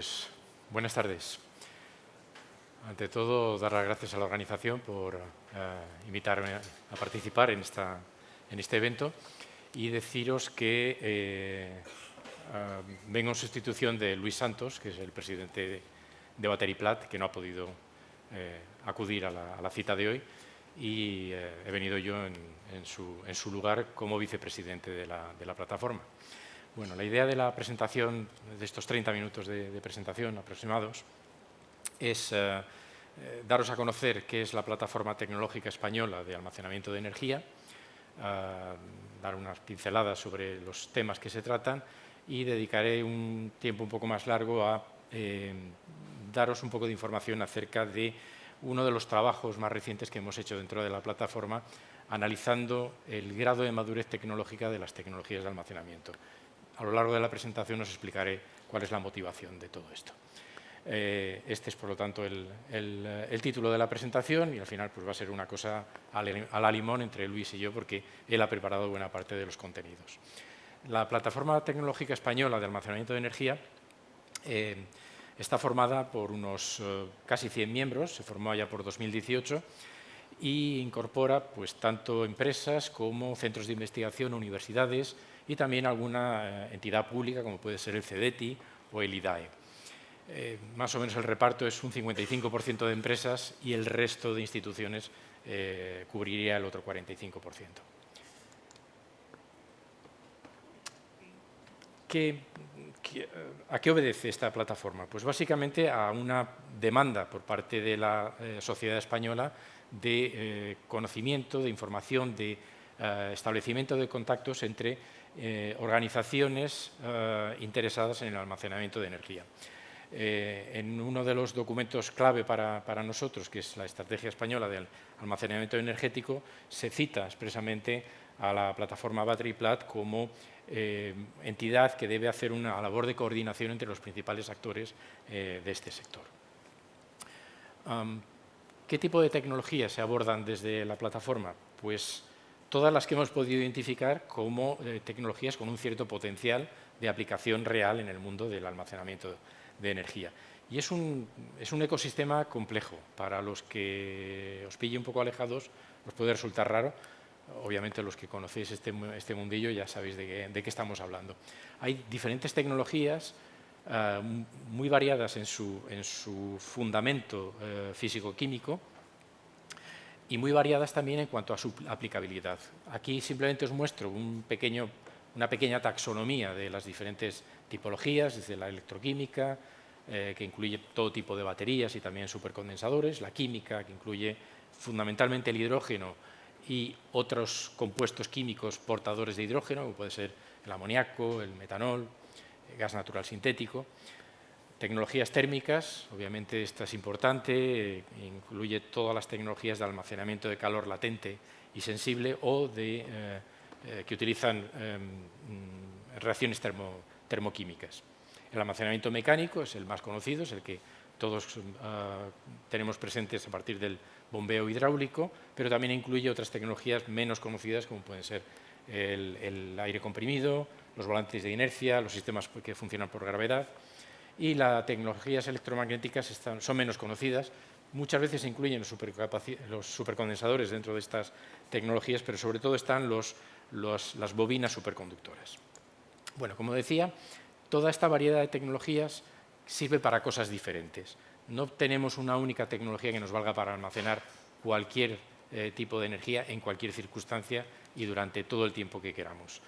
Pues buenas tardes. Ante todo, dar las gracias a la organización por invitarme a participar en este evento y deciros que vengo en sustitución de Luis Santos, que es el presidente de Bateryplat, que no ha podido acudir a la cita de hoy, y he venido yo en su lugar como vicepresidente de la plataforma. Bueno, la idea de la presentación, de estos 30 minutos de presentación aproximados, es daros a conocer qué es la plataforma tecnológica española de almacenamiento de energía, dar unas pinceladas sobre los temas que se tratan y dedicaré un tiempo un poco más largo a daros un poco de información acerca de uno de los trabajos más recientes que hemos hecho dentro de la plataforma, analizando el grado de madurez tecnológica de las tecnologías de almacenamiento. A lo largo de la presentación os explicaré cuál es la motivación de todo esto. Este es, por lo tanto, el título de la presentación y al final pues, va a ser una cosa a la limón entre Luis y yo porque él ha preparado buena parte de los contenidos. La plataforma tecnológica española de almacenamiento de energía está formada por unos casi 100 miembros, se formó allá por 2018 y incorpora pues, tanto empresas como centros de investigación, universidades y también alguna entidad pública como puede ser el CEDETI o el IDAE. Más o menos el reparto es un 55% de empresas y el resto de instituciones cubriría el otro 45%. ¿A qué obedece esta plataforma? Pues básicamente a una demanda por parte de la sociedad española de conocimiento, de información, de establecimiento de contactos entre organizaciones interesadas en el almacenamiento de energía. En uno de los documentos clave para nosotros, que es la Estrategia Española del Almacenamiento Energético, se cita expresamente a la plataforma Bateryplat como entidad que debe hacer una labor de coordinación entre los principales actores de este sector. ¿Qué tipo de tecnologías se abordan desde la plataforma? Pues todas las que hemos podido identificar como tecnologías con un cierto potencial de aplicación real en el mundo del almacenamiento de energía. Y es un ecosistema complejo. Para los que os pille un poco alejados, os puede resultar raro. Obviamente los que conocéis este mundillo ya sabéis de qué estamos hablando. Hay diferentes tecnologías muy variadas en su fundamento físico-químico y muy variadas también en cuanto a su aplicabilidad. Aquí simplemente os muestro una pequeña taxonomía de las diferentes tipologías, desde la electroquímica, que incluye todo tipo de baterías y también supercondensadores, la química, que incluye fundamentalmente el hidrógeno y otros compuestos químicos portadores de hidrógeno, como puede ser el amoníaco, el metanol, el gas natural sintético. Tecnologías térmicas, obviamente esta es importante, incluye todas las tecnologías de almacenamiento de calor latente y sensible o que utilizan reacciones termoquímicas. El almacenamiento mecánico es el más conocido, es el que todos tenemos presentes a partir del bombeo hidráulico, pero también incluye otras tecnologías menos conocidas como pueden ser el aire comprimido, los volantes de inercia, los sistemas que funcionan por gravedad. Y las tecnologías electromagnéticas son menos conocidas. Muchas veces se incluyen los supercondensadores dentro de estas tecnologías, pero sobre todo están las bobinas superconductoras. Bueno, como decía, toda esta variedad de tecnologías sirve para cosas diferentes. No tenemos una única tecnología que nos valga para almacenar cualquier tipo de energía en cualquier circunstancia y durante todo el tiempo que queramos.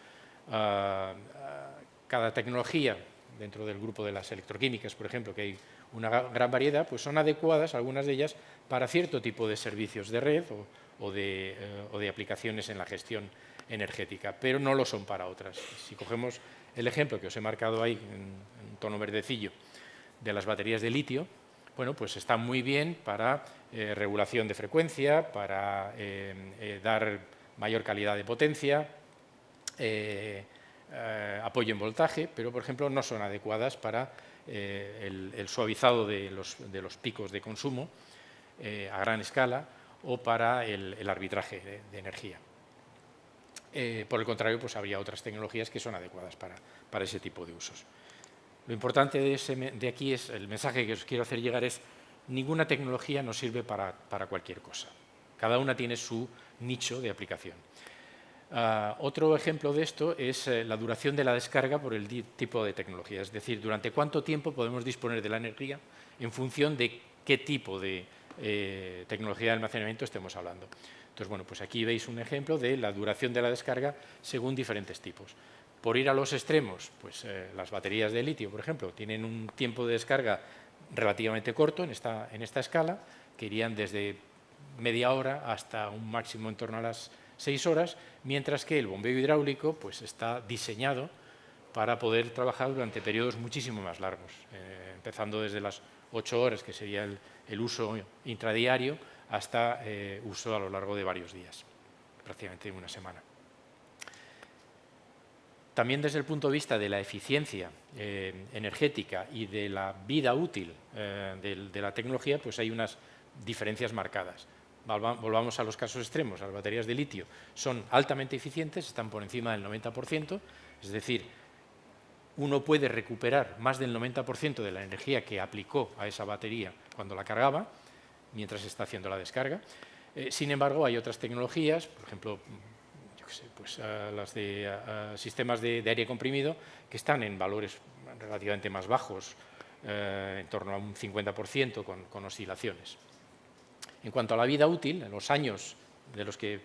Cada tecnología, dentro del grupo de las electroquímicas, por ejemplo, que hay una gran variedad, pues son adecuadas, algunas de ellas, para cierto tipo de servicios de red o de aplicaciones en la gestión energética, pero no lo son para otras. Si cogemos el ejemplo que os he marcado ahí en un tono verdecillo de las baterías de litio, bueno, pues está muy bien para regulación de frecuencia, para dar mayor calidad de potencia, apoyo en voltaje, pero por ejemplo no son adecuadas para el suavizado de los picos de consumo a gran escala o para el arbitraje de energía. Por el contrario, pues habría otras tecnologías que son adecuadas para ese tipo de usos. Lo importante de aquí es, el mensaje que os quiero hacer llegar es, ninguna tecnología nos sirve para cualquier cosa. Cada una tiene su nicho de aplicación. Otro ejemplo de esto es la duración de la descarga por el tipo de tecnología, es decir, durante cuánto tiempo podemos disponer de la energía en función de qué tipo de tecnología de almacenamiento estemos hablando. Entonces, bueno, pues aquí veis un ejemplo de la duración de la descarga según diferentes tipos. Por ir a los extremos, pues las baterías de litio, por ejemplo, tienen un tiempo de descarga relativamente corto en esta escala, que irían desde media hora hasta un máximo en torno a las 6 horas, mientras que el bombeo hidráulico pues, está diseñado para poder trabajar durante periodos muchísimo más largos, empezando desde las 8 horas, que sería el uso intradiario, hasta uso a lo largo de varios días, prácticamente una semana. También desde el punto de vista de la eficiencia energética y de la vida útil de la tecnología, pues hay unas diferencias marcadas. Volvamos a los casos extremos. Las baterías de litio son altamente eficientes, están por encima del 90%, es decir, uno puede recuperar más del 90% de la energía que aplicó a esa batería cuando la cargaba, mientras está haciendo la descarga. Sin embargo, hay otras tecnologías, por ejemplo, pues, las de sistemas de aire comprimido, que están en valores relativamente más bajos, en torno a un 50% con oscilaciones. En cuanto a la vida útil, en los años de los que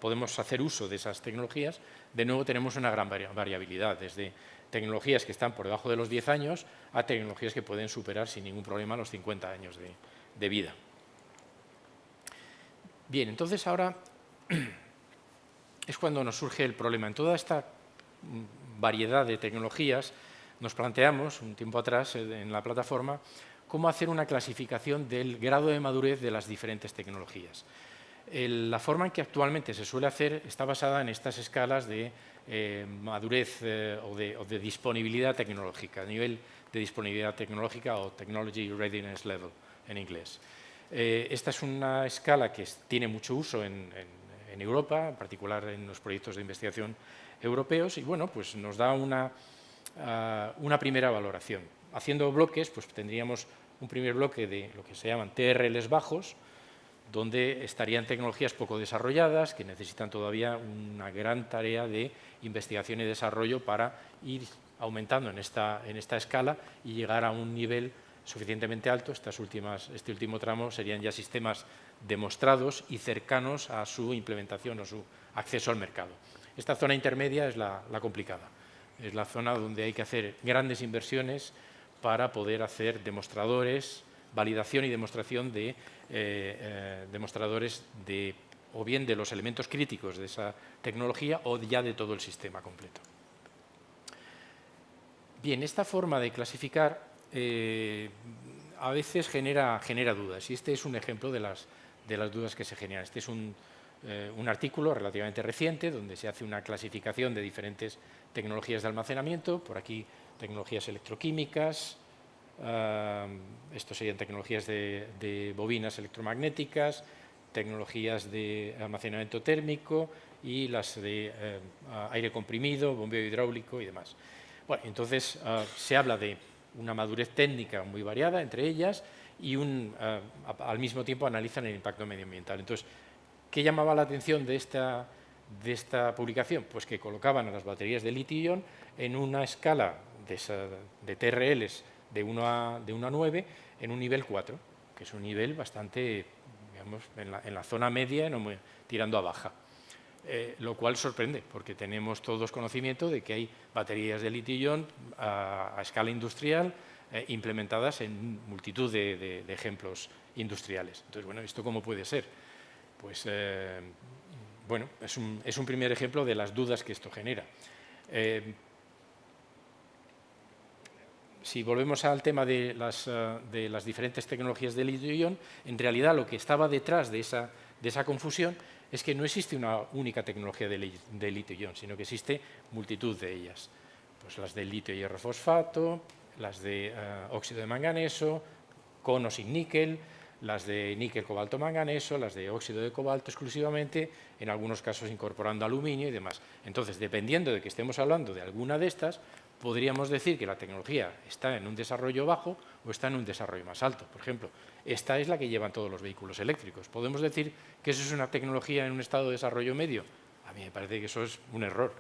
podemos hacer uso de esas tecnologías, de nuevo tenemos una gran variabilidad, desde tecnologías que están por debajo de los 10 años a tecnologías que pueden superar sin ningún problema los 50 años de vida. Bien, entonces ahora es cuando nos surge el problema. En toda esta variedad de tecnologías nos planteamos, un tiempo atrás en la plataforma, cómo hacer una clasificación del grado de madurez de las diferentes tecnologías. La forma en que actualmente se suele hacer está basada en estas escalas de madurez o de disponibilidad tecnológica, nivel de disponibilidad tecnológica o Technology Readiness Level en inglés. Esta es una escala que tiene mucho uso en Europa, en particular en los proyectos de investigación europeos, y bueno, pues nos da una primera valoración. Haciendo bloques, pues tendríamos un primer bloque de lo que se llaman TRLs bajos, donde estarían tecnologías poco desarrolladas, que necesitan todavía una gran tarea de investigación y desarrollo para ir aumentando en esta escala y llegar a un nivel suficientemente alto. Este último tramo serían ya sistemas demostrados y cercanos a su implementación o su acceso al mercado. Esta zona intermedia es la complicada. Es la zona donde hay que hacer grandes inversiones para poder hacer demostradores, validación y demostración de demostradores o bien de los elementos críticos de esa tecnología o ya de todo el sistema completo. Bien, esta forma de clasificar a veces genera dudas, y este es un ejemplo de las dudas que se generan. Este es un artículo relativamente reciente donde se hace una clasificación de diferentes tecnologías de almacenamiento. Por aquí, tecnologías electroquímicas, esto serían tecnologías de bobinas electromagnéticas, tecnologías de almacenamiento térmico y las de aire comprimido, bombeo hidráulico y demás. Bueno, entonces se habla de una madurez técnica muy variada entre ellas y al mismo tiempo analizan el impacto medioambiental. Entonces, ¿qué llamaba la atención de esta publicación? Pues que colocaban a las baterías de litio-ion en una escala de TRLs de 1 a 9 en un nivel 4, que es un nivel bastante, digamos, en la zona media, tirando a baja. Lo cual sorprende, porque tenemos todos conocimiento de que hay baterías de litio-ion a escala industrial implementadas en multitud de ejemplos industriales. Entonces, bueno, ¿esto cómo puede ser? Pues, bueno, es un primer ejemplo de las dudas que esto genera. Si volvemos al tema de las diferentes tecnologías de litio-ion, en realidad lo que estaba detrás de esa confusión es que no existe una única tecnología de litio-ion, sino que existe multitud de ellas. Pues las de litio hierro fosfato, las de óxido de manganeso, con o sin níquel, las de níquel cobalto manganeso, las de óxido de cobalto exclusivamente, en algunos casos incorporando aluminio y demás. Entonces, dependiendo de que estemos hablando de alguna de estas, podríamos decir que la tecnología está en un desarrollo bajo o está en un desarrollo más alto. Por ejemplo, esta es la que llevan todos los vehículos eléctricos. ¿Podemos decir que eso es una tecnología en un estado de desarrollo medio? A mí me parece que eso es un error.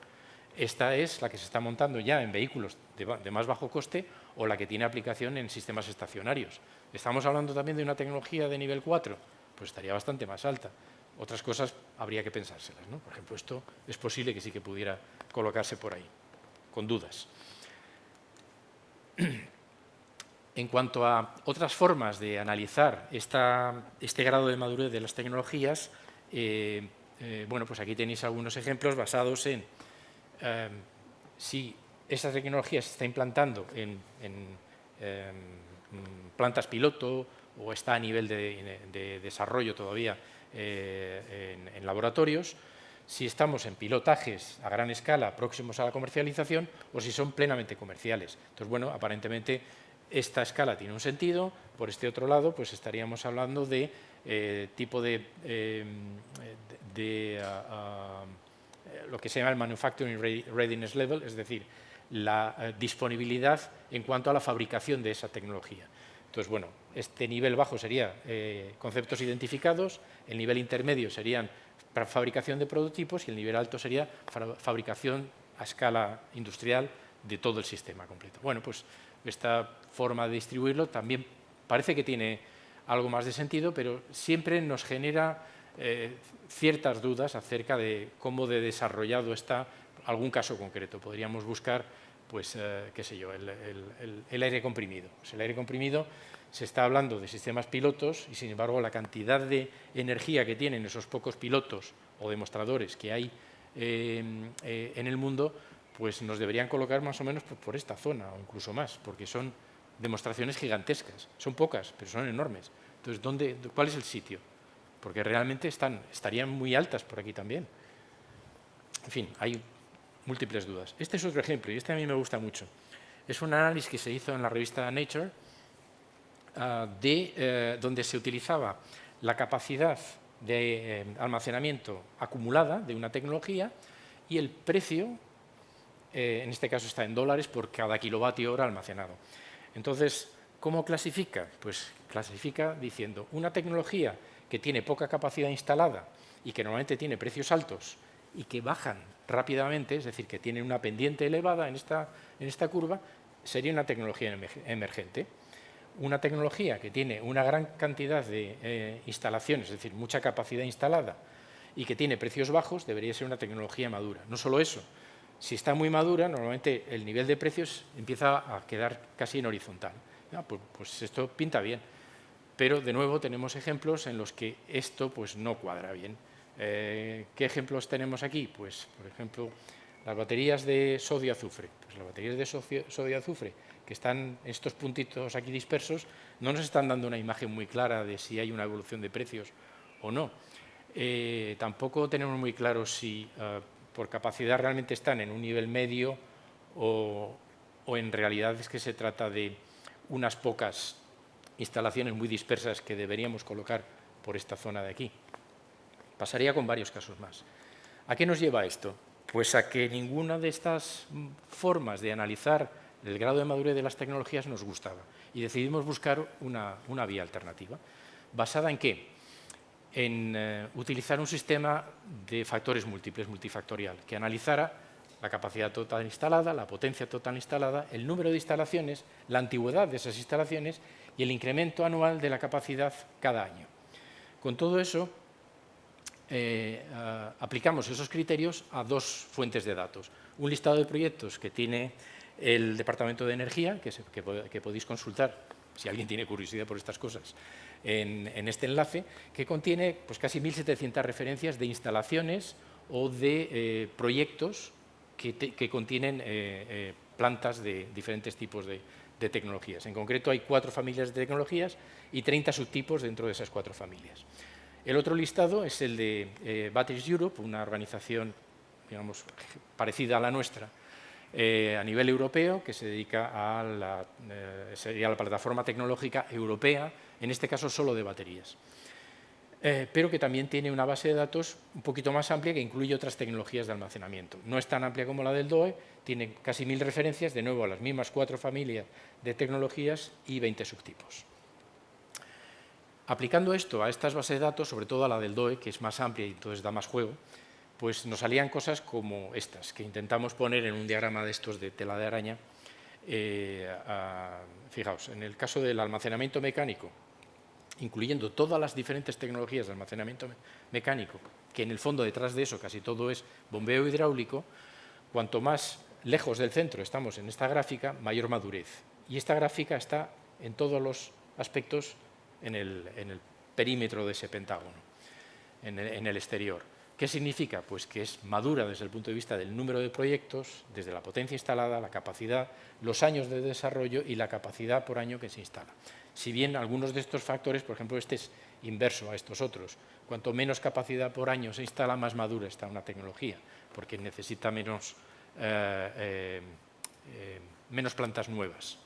Esta es la que se está montando ya en vehículos de más bajo coste o la que tiene aplicación en sistemas estacionarios. ¿Estamos hablando también de una tecnología de nivel 4? Pues estaría bastante más alta. Otras cosas habría que pensárselas, ¿no? Por ejemplo, esto es posible que sí que pudiera colocarse por ahí, con dudas. En cuanto a otras formas de analizar este grado de madurez de las tecnologías, bueno, pues aquí tenéis algunos ejemplos basados en si esa tecnología se está implantando en plantas piloto o está a nivel de desarrollo todavía en laboratorios, si estamos en pilotajes a gran escala próximos a la comercialización o si son plenamente comerciales. Entonces, bueno, aparentemente esta escala tiene un sentido. Por este otro lado, pues estaríamos hablando de tipo de lo que se llama el Manufacturing Readiness Level, es decir, la disponibilidad en cuanto a la fabricación de esa tecnología. Entonces, bueno, este nivel bajo sería conceptos identificados, el nivel intermedio serían fabricación de prototipos y el nivel alto sería fabricación a escala industrial de todo el sistema completo. Bueno, pues esta forma de distribuirlo también parece que tiene algo más de sentido, pero siempre nos genera ciertas dudas acerca de cómo de desarrollado está algún caso concreto. Podríamos buscar, pues, qué sé yo, el aire comprimido. Pues el aire comprimido se está hablando de sistemas pilotos y, sin embargo, la cantidad de energía que tienen esos pocos pilotos o demostradores que hay en el mundo, pues nos deberían colocar más o menos por esta zona o incluso más, porque son demostraciones gigantescas. Son pocas, pero son enormes. Entonces, ¿cuál es el sitio? Porque realmente estarían muy altas por aquí también. En fin, hay múltiples dudas. Este es otro ejemplo, y este a mí me gusta mucho. Es un análisis que se hizo en la revista Nature, donde se utilizaba la capacidad de almacenamiento acumulada de una tecnología y el precio, en este caso está en dólares, por cada kilovatio hora almacenado. Entonces, ¿cómo clasifica? Pues clasifica diciendo una tecnología que tiene poca capacidad instalada y que normalmente tiene precios altos y que bajan rápidamente, es decir, que tiene una pendiente elevada en esta curva, sería una tecnología emergente. Una tecnología que tiene una gran cantidad de instalaciones, es decir, mucha capacidad instalada y que tiene precios bajos, debería ser una tecnología madura. No solo eso, si está muy madura, normalmente el nivel de precios empieza a quedar casi en horizontal. Pues esto pinta bien, pero de nuevo tenemos ejemplos en los que esto pues, no cuadra bien. ¿Qué ejemplos tenemos aquí? Pues, por ejemplo, las baterías de sodio-azufre. Pues las baterías de sodio-azufre que están estos puntitos aquí dispersos no nos están dando una imagen muy clara de si hay una evolución de precios o no. Tampoco tenemos muy claro si por capacidad realmente están en un nivel medio o en realidad es que se trata de unas pocas instalaciones muy dispersas que deberíamos colocar por esta zona de aquí. Pasaría con varios casos más. ¿A qué nos lleva esto? Pues a que ninguna de estas formas de analizar el grado de madurez de las tecnologías nos gustaba y decidimos buscar una vía alternativa. ¿Basada en qué? En utilizar un sistema de factores múltiples, multifactorial, que analizara la capacidad total instalada, la potencia total instalada, el número de instalaciones, la antigüedad de esas instalaciones y el incremento anual de la capacidad cada año. Con todo eso, aplicamos esos criterios a dos fuentes de datos. Un listado de proyectos que tiene el Departamento de Energía, que podéis consultar si alguien tiene curiosidad por estas cosas, en este enlace, que contiene pues, casi 1.700 referencias de instalaciones o de proyectos que contienen plantas de diferentes tipos de tecnologías. En concreto, hay 4 familias de tecnologías y 30 subtipos dentro de esas 4 familias. El otro listado es el de Batteries Europe, una organización digamos, parecida a la nuestra a nivel europeo, que se dedica a sería la plataforma tecnológica europea, en este caso solo de baterías. pero que también tiene una base de datos un poquito más amplia que incluye otras tecnologías de almacenamiento. No es tan amplia como la del DOE, tiene casi 1000 referencias, de nuevo a las mismas 4 familias de tecnologías y 20 subtipos. Aplicando esto a estas bases de datos, sobre todo a la del DOE, que es más amplia y entonces da más juego, pues nos salían cosas como estas, que intentamos poner en un diagrama de estos de tela de araña. Fijaos, en el caso del almacenamiento mecánico, incluyendo todas las diferentes tecnologías de almacenamiento mecánico, que en el fondo detrás de eso casi todo es bombeo hidráulico, cuanto más lejos del centro estamos en esta gráfica, mayor madurez. Y esta gráfica está en todos los aspectos en el perímetro de ese pentágono, en el exterior. ¿Qué significa? Pues que es madura desde el punto de vista del número de proyectos, desde la potencia instalada, la capacidad, los años de desarrollo y la capacidad por año que se instala. Si bien algunos de estos factores, por ejemplo, este es inverso a estos otros, cuanto menos capacidad por año se instala, más madura está una tecnología, porque necesita menos plantas nuevas,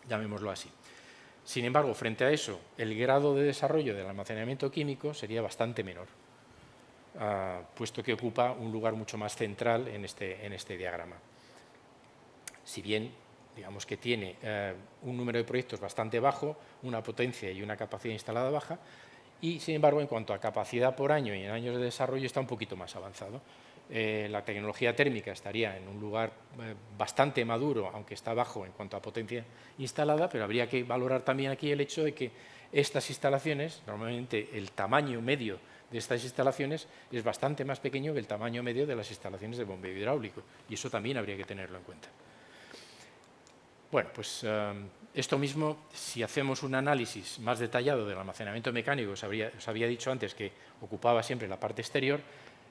llamémoslo así. Sin embargo, frente a eso, el grado de desarrollo del almacenamiento químico sería bastante menor, puesto que ocupa un lugar mucho más central en este diagrama. Si bien, digamos que tiene un número de proyectos bastante bajo, una potencia y una capacidad instalada baja, y sin embargo, en cuanto a capacidad por año y en años de desarrollo, está un poquito más avanzado. La tecnología térmica estaría en un lugar bastante maduro, aunque está bajo en cuanto a potencia instalada, pero habría que valorar también aquí el hecho de que estas instalaciones, normalmente el tamaño medio de estas instalaciones es bastante más pequeño que el tamaño medio de las instalaciones de bombeo hidráulico, y eso también habría que tenerlo en cuenta. Bueno, pues esto mismo, si hacemos un análisis más detallado del almacenamiento mecánico, os había dicho antes que ocupaba siempre la parte exterior.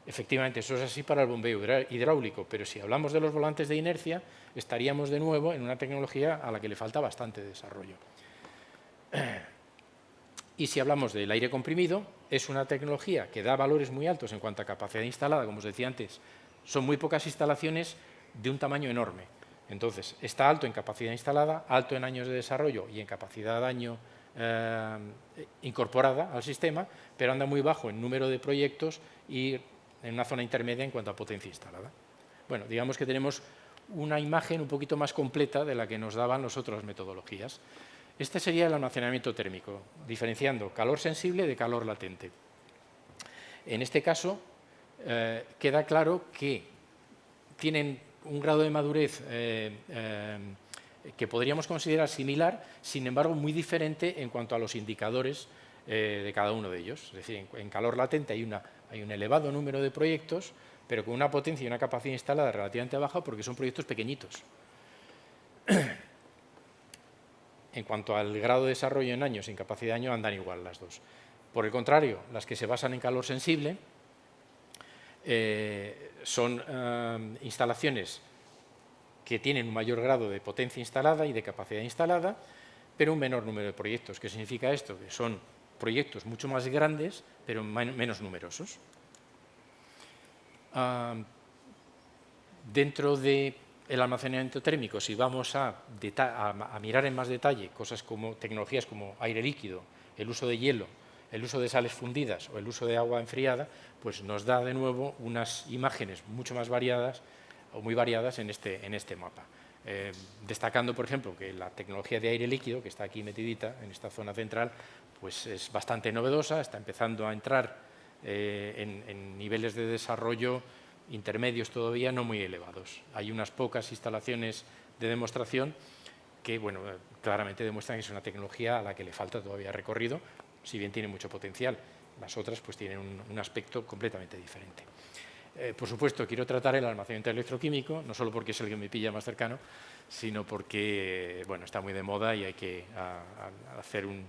Efectivamente, eso es así para el bombeo hidráulico, pero si hablamos de los volantes de inercia, estaríamos de nuevo en una tecnología a la que le falta bastante desarrollo. Y si hablamos del aire comprimido, es una tecnología que da valores muy altos en cuanto a capacidad instalada, como os decía antes, son muy pocas instalaciones de un tamaño enorme. Entonces, está alto en capacidad instalada, alto en años de desarrollo y en capacidad de año incorporada al sistema, pero anda muy bajo en número de proyectos y en una zona intermedia en cuanto a potencia instalada. Bueno, digamos que tenemos una imagen un poquito más completa de la que nos daban las otras metodologías. Este sería el almacenamiento térmico, diferenciando calor sensible de calor latente. En este caso, queda claro que tienen un grado de madurez que podríamos considerar similar, sin embargo, muy diferente en cuanto a los indicadores de cada uno de ellos. Es decir, en calor latente hay un elevado número de proyectos, pero con una potencia y una capacidad instalada relativamente baja porque son proyectos pequeñitos. En cuanto al grado de desarrollo en años, en capacidad de año, andan igual las dos. Por el contrario, las que se basan en calor sensible son instalaciones que tienen un mayor grado de potencia instalada y de capacidad instalada, pero un menor número de proyectos. ¿Qué significa esto? Que son proyectos mucho más grandes, pero menos numerosos. Dentro del almacenamiento térmico, si vamos a mirar en más detalle cosas como tecnologías como aire líquido, el uso de hielo, el uso de sales fundidas o el uso de agua enfriada, pues nos da de nuevo unas imágenes mucho más variadas o muy variadas en este mapa. Destacando, por ejemplo, que la tecnología de aire líquido, que está aquí metidita en esta zona central, pues es bastante novedosa, está empezando a entrar en niveles de desarrollo intermedios todavía no muy elevados. Hay unas pocas instalaciones de demostración que, bueno, claramente demuestran que es una tecnología a la que le falta todavía recorrido, si bien tiene mucho potencial. Las otras pues tienen un aspecto completamente diferente. Por supuesto, quiero tratar el almacenamiento electroquímico, no solo porque es el que me pilla más cercano, sino porque bueno, está muy de moda y hay que hacer un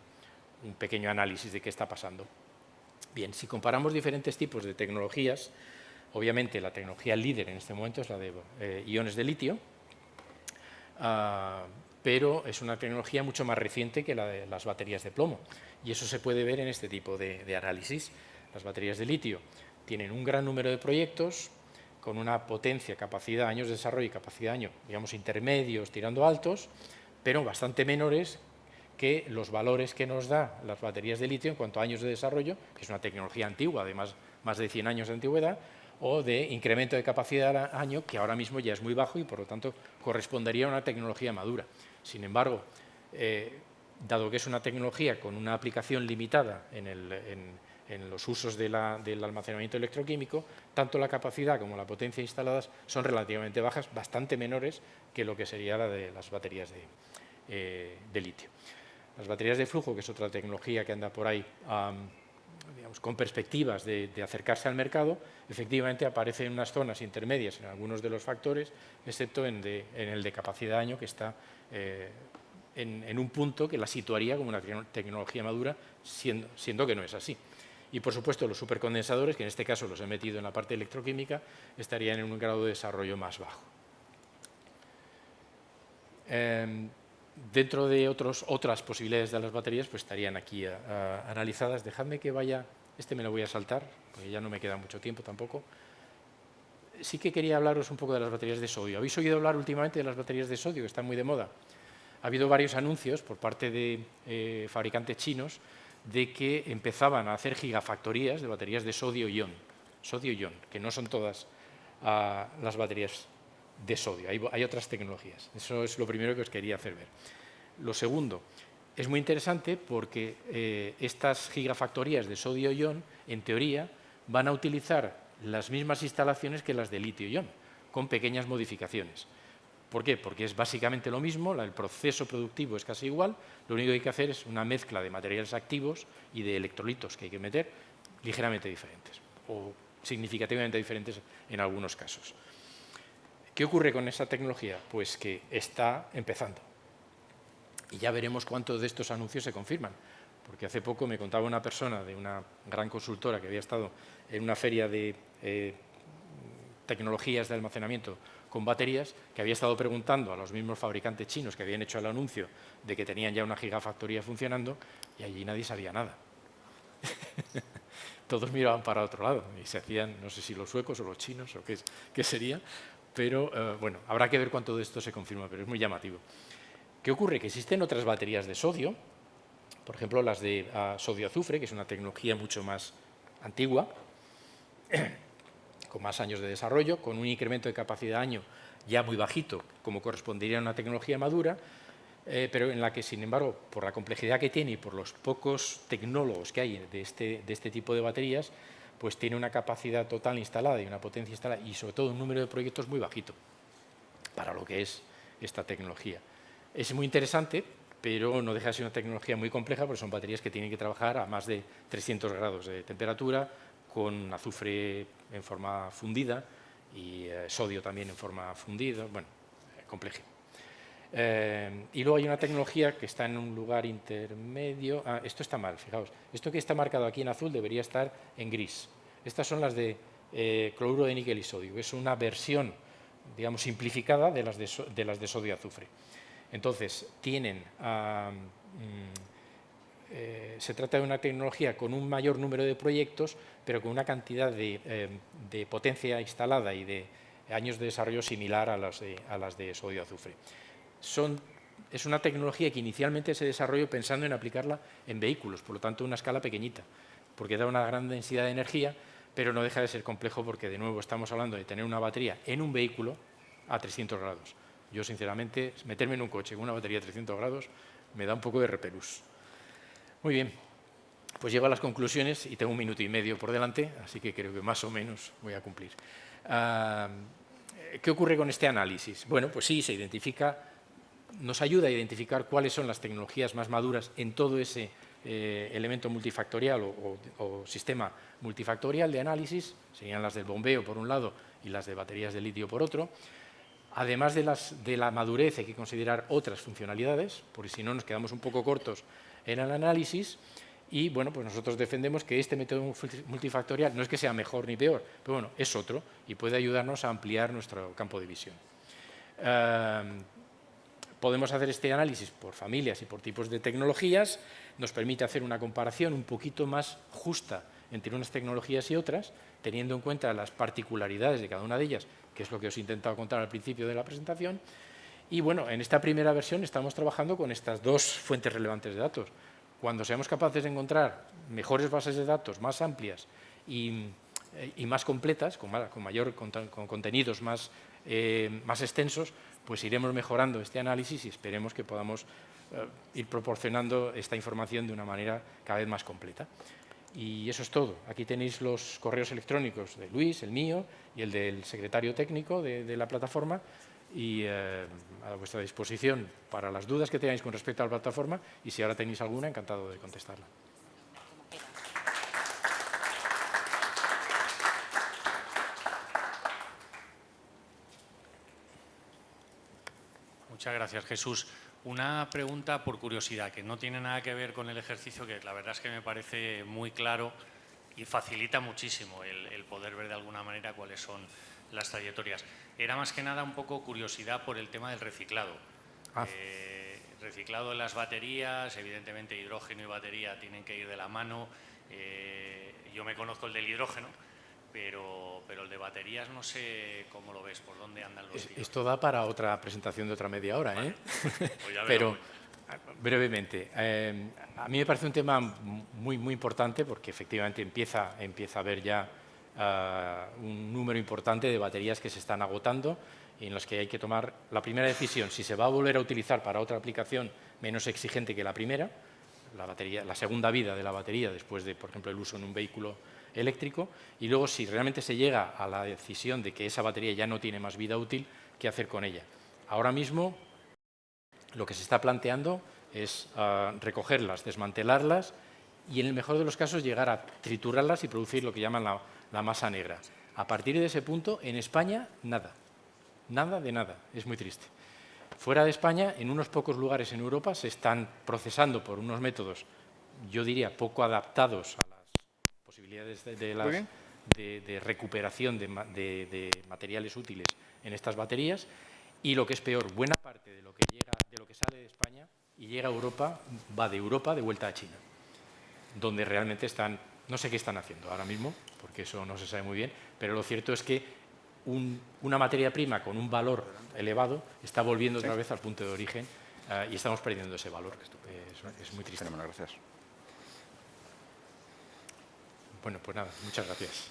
pequeño análisis de qué está pasando. Bien, si comparamos diferentes tipos de tecnologías, obviamente la tecnología líder en este momento es la de iones de litio, pero es una tecnología mucho más reciente que la de las baterías de plomo. Y eso se puede ver en este tipo de análisis. Las baterías de litio tienen un gran número de proyectos con una potencia, capacidad, años de desarrollo y capacidad de año, digamos, intermedios tirando altos, pero bastante menores que los valores que nos da las baterías de litio en cuanto a años de desarrollo, que es una tecnología antigua, además más de 100 años de antigüedad, o de incremento de capacidad al año, que ahora mismo ya es muy bajo y por lo tanto correspondería a una tecnología madura. Sin embargo, dado que es una tecnología con una aplicación limitada en los usos del almacenamiento electroquímico, tanto la capacidad como la potencia instaladas son relativamente bajas, bastante menores que lo que sería la de las baterías de litio. Las baterías de flujo, que es otra tecnología que anda por ahí digamos, con perspectivas de acercarse al mercado, efectivamente aparece en unas zonas intermedias en algunos de los factores, excepto en el de capacidad de año, que está en un punto que la situaría como una tecnología madura, siendo que no es así. Y, por supuesto, los supercondensadores, que en este caso los he metido en la parte electroquímica, estarían en un grado de desarrollo más bajo. Dentro de otras posibilidades de las baterías, pues estarían aquí analizadas. Dejadme que vaya, este me lo voy a saltar, porque ya no me queda mucho tiempo tampoco. Sí que quería hablaros un poco de las baterías de sodio. ¿Habéis oído hablar últimamente de las baterías de sodio, que están muy de moda? Ha habido varios anuncios por parte de fabricantes chinos de que empezaban a hacer gigafactorías de baterías de sodio-ion, que no son todas las baterías de sodio, hay otras tecnologías. Eso es lo primero que os quería hacer ver. Lo segundo, es muy interesante porque estas gigafactorías de sodio-ion, en teoría, van a utilizar las mismas instalaciones que las de litio-ion, con pequeñas modificaciones. ¿Por qué? Porque es básicamente lo mismo, el proceso productivo es casi igual, lo único que hay que hacer es una mezcla de materiales activos y de electrolitos que hay que meter ligeramente diferentes, o significativamente diferentes en algunos casos. ¿Qué ocurre con esa tecnología? Pues que está empezando. Y ya veremos cuántos de estos anuncios se confirman. Porque hace poco me contaba una persona de una gran consultora que había estado en una feria de tecnologías de almacenamiento con baterías, que había estado preguntando a los mismos fabricantes chinos que habían hecho el anuncio de que tenían ya una gigafactoría funcionando, y allí nadie sabía nada. Todos miraban para otro lado y se hacían, no sé si los suecos o los chinos o qué sería, pero bueno, habrá que ver cuánto de esto se confirma, pero es muy llamativo. ¿Qué ocurre? Que existen otras baterías de sodio, por ejemplo las de sodio-azufre, que es una tecnología mucho más antigua, con más años de desarrollo, con un incremento de capacidad de año ya muy bajito, como correspondería a una tecnología madura, pero en la que, sin embargo, por la complejidad que tiene y por los pocos tecnólogos que hay de este tipo de baterías, pues tiene una capacidad total instalada y una potencia instalada y, sobre todo, un número de proyectos muy bajito para lo que es esta tecnología. Es muy interesante, pero no deja de ser una tecnología muy compleja porque son baterías que tienen que trabajar a más de 300 grados de temperatura, con azufre en forma fundida y sodio también en forma fundida, bueno, complejo. Y luego hay una tecnología que está en un lugar intermedio. Esto está mal, fijaos. Esto que está marcado aquí en azul debería estar en gris. Estas son las de cloruro de níquel y sodio. Es una versión, digamos, simplificada de las de sodio-azufre. Entonces, se trata de una tecnología con un mayor número de proyectos, pero con una cantidad de potencia instalada y de años de desarrollo similar a las de sodio-azufre. Es una tecnología que inicialmente se desarrolló pensando en aplicarla en vehículos, por lo tanto, una escala pequeñita, porque da una gran densidad de energía, pero no deja de ser complejo porque, de nuevo, estamos hablando de tener una batería en un vehículo a 300 grados. Yo, sinceramente, meterme en un coche con una batería a 300 grados me da un poco de repelús. Muy bien, pues llego a las conclusiones y tengo 1 minuto y medio por delante, así que creo que más o menos voy a cumplir. ¿Qué ocurre con este análisis? Bueno, pues sí, nos ayuda a identificar cuáles son las tecnologías más maduras en todo ese elemento multifactorial o sistema multifactorial de análisis, serían las del bombeo por un lado y las de baterías de litio por otro. Además de la madurez, hay que considerar otras funcionalidades, porque si no nos quedamos un poco cortos en el análisis. Y bueno, pues nosotros defendemos que este método multifactorial no es que sea mejor ni peor, pero bueno, es otro y puede ayudarnos a ampliar nuestro campo de visión. Podemos hacer este análisis por familias y por tipos de tecnologías, nos permite hacer una comparación un poquito más justa entre unas tecnologías y otras, teniendo en cuenta las particularidades de cada una de ellas, que es lo que os he intentado contar al principio de la presentación, Y bueno, en esta primera versión estamos trabajando con estas dos fuentes relevantes de datos. Cuando seamos capaces de encontrar mejores bases de datos, más amplias y más completas, con contenidos más extensos, pues iremos mejorando este análisis y esperemos que podamos ir proporcionando esta información de una manera cada vez más completa. Y eso es todo. Aquí tenéis los correos electrónicos de Luis, el mío y el del secretario técnico de la plataforma, y a vuestra disposición para las dudas que tengáis con respecto a la plataforma, y si ahora tenéis alguna, encantado de contestarla. Muchas gracias, Jesús. Una pregunta por curiosidad, que no tiene nada que ver con el ejercicio, que la verdad es que me parece muy claro y facilita muchísimo el poder ver de alguna manera cuáles son las trayectorias. Era más que nada un poco curiosidad por el tema del reciclado. Reciclado de las baterías, evidentemente hidrógeno y batería tienen que ir de la mano. Yo me conozco el del hidrógeno, pero el de baterías no sé cómo lo ves, por dónde andan los tiros. Esto da para otra presentación de otra media hora, vale, pues ya pero brevemente, a mí me parece un tema muy importante, porque efectivamente empieza a haber ya un número importante de baterías que se están agotando y en los que hay que tomar la primera decisión, si se va a volver a utilizar para otra aplicación menos exigente que la primera, la segunda vida de la batería después de, por ejemplo, el uso en un vehículo eléctrico, y luego si realmente se llega a la decisión de que esa batería ya no tiene más vida útil, ¿qué hacer con ella? Ahora mismo lo que se está planteando es recogerlas, desmantelarlas y en el mejor de los casos llegar a triturarlas y producir lo que llaman la masa negra. A partir de ese punto, en España, nada. Nada de nada. Es muy triste. Fuera de España, en unos pocos lugares en Europa se están procesando por unos métodos, yo diría, poco adaptados a las posibilidades de recuperación de materiales útiles en estas baterías, y lo que es peor, buena parte de lo que sale de España y llega a Europa va de Europa de vuelta a China, donde realmente no sé qué están haciendo ahora mismo, porque eso no se sabe muy bien, pero lo cierto es que una materia prima con un valor elevado está volviendo otra vez al punto de origen y estamos perdiendo ese valor. Es muy triste. Gracias. Bueno, pues nada, muchas gracias.